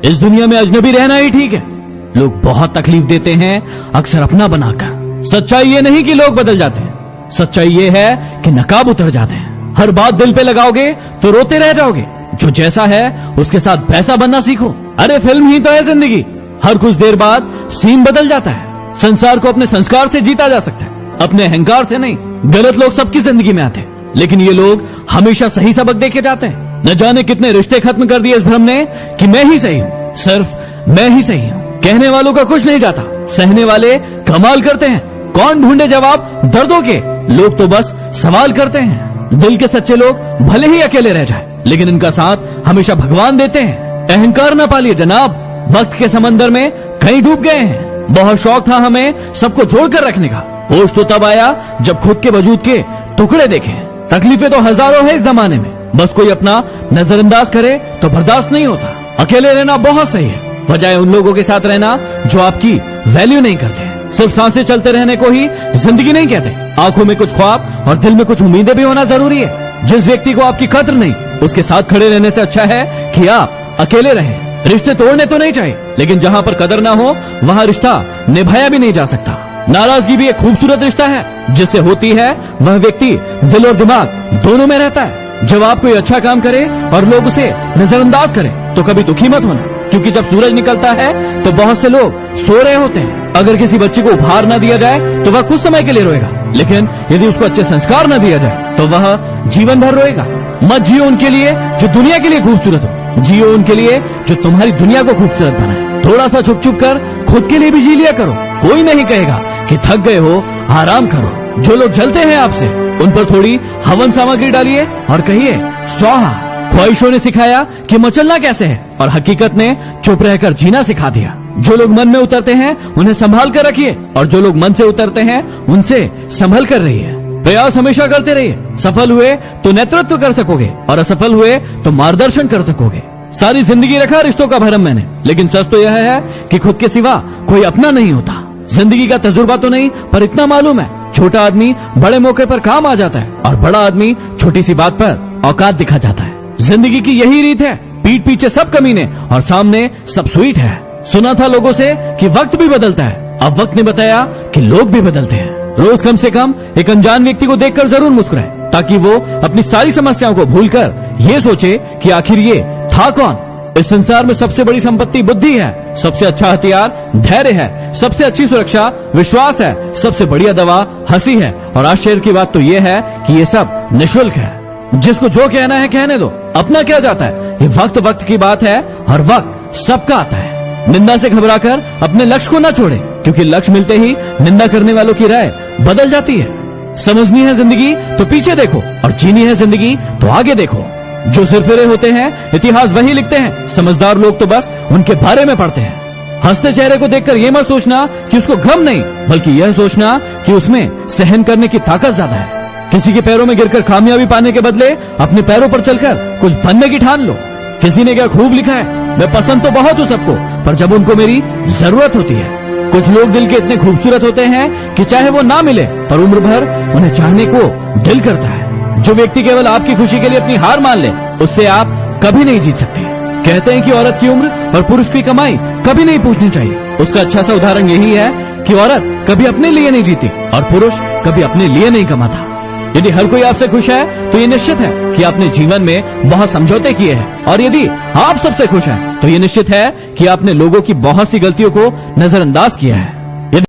इस दुनिया में अजनबी रहना ही ठीक है। लोग बहुत तकलीफ देते हैं अक्सर अपना बनाकर। सच्चाई ये नहीं कि लोग बदल जाते हैं, सच्चाई ये है कि नकाब उतर जाते हैं। हर बात दिल पे लगाओगे तो रोते रह जाओगे। जो जैसा है उसके साथ वैसा बनना सीखो। अरे फिल्म ही तो है जिंदगी, हर कुछ देर बाद सीन बदल जाता है। संसार को अपने संस्कार से जीता जा सकता है, अपने अहंकार से नहीं। गलत लोग सबकी जिंदगी में आते हैं, लेकिन ये लोग हमेशा सही सबक देके जाते हैं। न जाने कितने रिश्ते खत्म कर दिए इस भ्रम ने कि मैं ही सही हूँ, सिर्फ मैं ही सही हूँ। कहने वालों का कुछ नहीं जाता, सहने वाले कमाल करते हैं। कौन ढूंढे जवाब दर्दों के, लोग तो बस सवाल करते हैं। दिल के सच्चे लोग भले ही अकेले रह जाए, लेकिन इनका साथ हमेशा भगवान देते हैं। अहंकार न पालिए जनाब, वक्त के समंदर में कहीं डूब गए हैं। बहुत शौक था हमें सबको जोड़कर रखने का, होश तो तब आया जब खुद के वजूद के टुकड़े देखे। तकलीफें तो हजारों है इस जमाने में, बस कोई अपना नजरअंदाज करे तो बर्दाश्त नहीं होता। अकेले रहना बहुत सही है, बजाय उन लोगों के साथ रहना जो आपकी वैल्यू नहीं करते। सिर्फ सांसें चलते रहने को ही जिंदगी नहीं कहते। आंखों में कुछ ख्वाब और दिल में कुछ उम्मीदें भी होना जरूरी है। जिस व्यक्ति को आपकी कद्र नहीं, उसके साथ खड़े रहने से अच्छा है कि आप अकेले रहें। रिश्ते तोड़ने तो नहीं चाहिए, लेकिन जहाँ पर कदर ना हो वहाँ रिश्ता निभाया भी नहीं जा सकता। नाराजगी भी एक खूबसूरत रिश्ता है, जिससे होती है वह व्यक्ति दिल और दिमाग दोनों में रहता है। जब आप कोई अच्छा काम करे और लोग उसे नजरअंदाज करें तो कभी दुखी मत होना, क्योंकि जब सूरज निकलता है तो बहुत से लोग सो रहे होते हैं। अगर किसी बच्चे को उपहार न दिया जाए तो वह कुछ समय के लिए रोएगा, लेकिन यदि उसको अच्छे संस्कार न दिया जाए तो वह जीवन भर रोएगा। मत जियो उनके लिए जो दुनिया के लिए खूबसूरत हो, जियो उनके लिए जो तुम्हारी दुनिया को खूबसूरत बनाए। थोड़ा सा छुप छुप कर खुद के लिए भी जी लिया करो। कोई नहीं कहेगा कि थक गए हो, आराम करो। जो लोग जलते हैं आपसे, उन पर थोड़ी हवन सामग्री डालिए और कहिए स्वाहा। ख्वाहिशों ने सिखाया कि मचलना कैसे है, और हकीकत ने चुप रहकर जीना सिखा दिया। जो लोग मन में उतरते हैं उन्हें संभाल कर रखिए, और जो लोग मन से उतरते हैं उनसे संभल कर रहिए। प्रयास हमेशा करते रहिए। सफल हुए तो नेतृत्व कर सकोगे, और असफल हुए तो मार्गदर्शन कर सकोगे। सारी जिंदगी रखा रिश्तों का भरम मैंने, लेकिन सच तो यह है कि खुद के सिवा कोई अपना नहीं होता। जिंदगी का तजुर्बा तो नहीं, पर इतना मालूम है, छोटा आदमी बड़े मौके पर काम आ जाता है, और बड़ा आदमी छोटी सी बात पर औकात दिखा जाता है। जिंदगी की यही रीत है, पीठ पीछे सब कमीने और सामने सब स्वीट है। सुना था लोगों से कि वक्त भी बदलता है, अब वक्त ने बताया कि लोग भी बदलते हैं। रोज कम से कम एक अनजान व्यक्ति को देखकर जरूर मुस्कुराए, ताकि वो अपनी सारी समस्याओं को भूलकर ये सोचे कि आखिर ये था कौन। इस संसार में सबसे बड़ी संपत्ति बुद्धि है, सबसे अच्छा हथियार धैर्य है, सबसे अच्छी सुरक्षा विश्वास है, सबसे बढ़िया दवा हंसी है। और आश्चर्य की बात तो ये है कि ये सब निःशुल्क है। जिसको जो कहना है कहने दो, अपना क्या जाता है। ये वक्त वक्त की बात है, और वक्त सबका आता है। निंदा से घबराकर अपने लक्ष्य को न छोड़े, क्योंकि लक्ष्य मिलते ही निंदा करने वालों की राय बदल जाती है। समझनी है जिंदगी तो पीछे देखो, और जीनी है जिंदगी तो आगे देखो। जो सिरफिरे होते हैं इतिहास वही लिखते हैं, समझदार लोग तो बस उनके बारे में पढ़ते हैं। हंसते चेहरे को देखकर ये मत सोचना कि उसको गम नहीं, बल्कि यह सोचना कि उसमें सहन करने की ताकत ज्यादा है। किसी के पैरों में गिरकर कामयाबी पाने के बदले अपने पैरों पर चलकर कुछ बनने की ठान लो। किसी ने क्या खूब लिखा है, मैं पसंद तो बहुत हूँ सबको, पर जब उनको मेरी जरूरत होती है। कुछ लोग दिल के इतने खूबसूरत होते हैं कि चाहे वो ना मिले, पर उम्र भर उन्हें चाहने को दिल करता है। जो व्यक्ति केवल आपकी खुशी के लिए अपनी हार मान ले, उससे आप कभी नहीं जीत सकते। कहते हैं कि औरत की उम्र और पुरुष की कमाई कभी नहीं पूछनी चाहिए। उसका अच्छा सा उदाहरण यही है कि औरत कभी अपने लिए नहीं जीती और पुरुष कभी अपने लिए नहीं कमाता। यदि हर कोई आपसे खुश है तो ये निश्चित है कि आपने जीवन में बहुत समझौते किए हैं, और यदि आप सबसे खुश हैं तो ये निश्चित है कि आपने लोगों की बहुत सी गलतियों को नजरअंदाज किया है।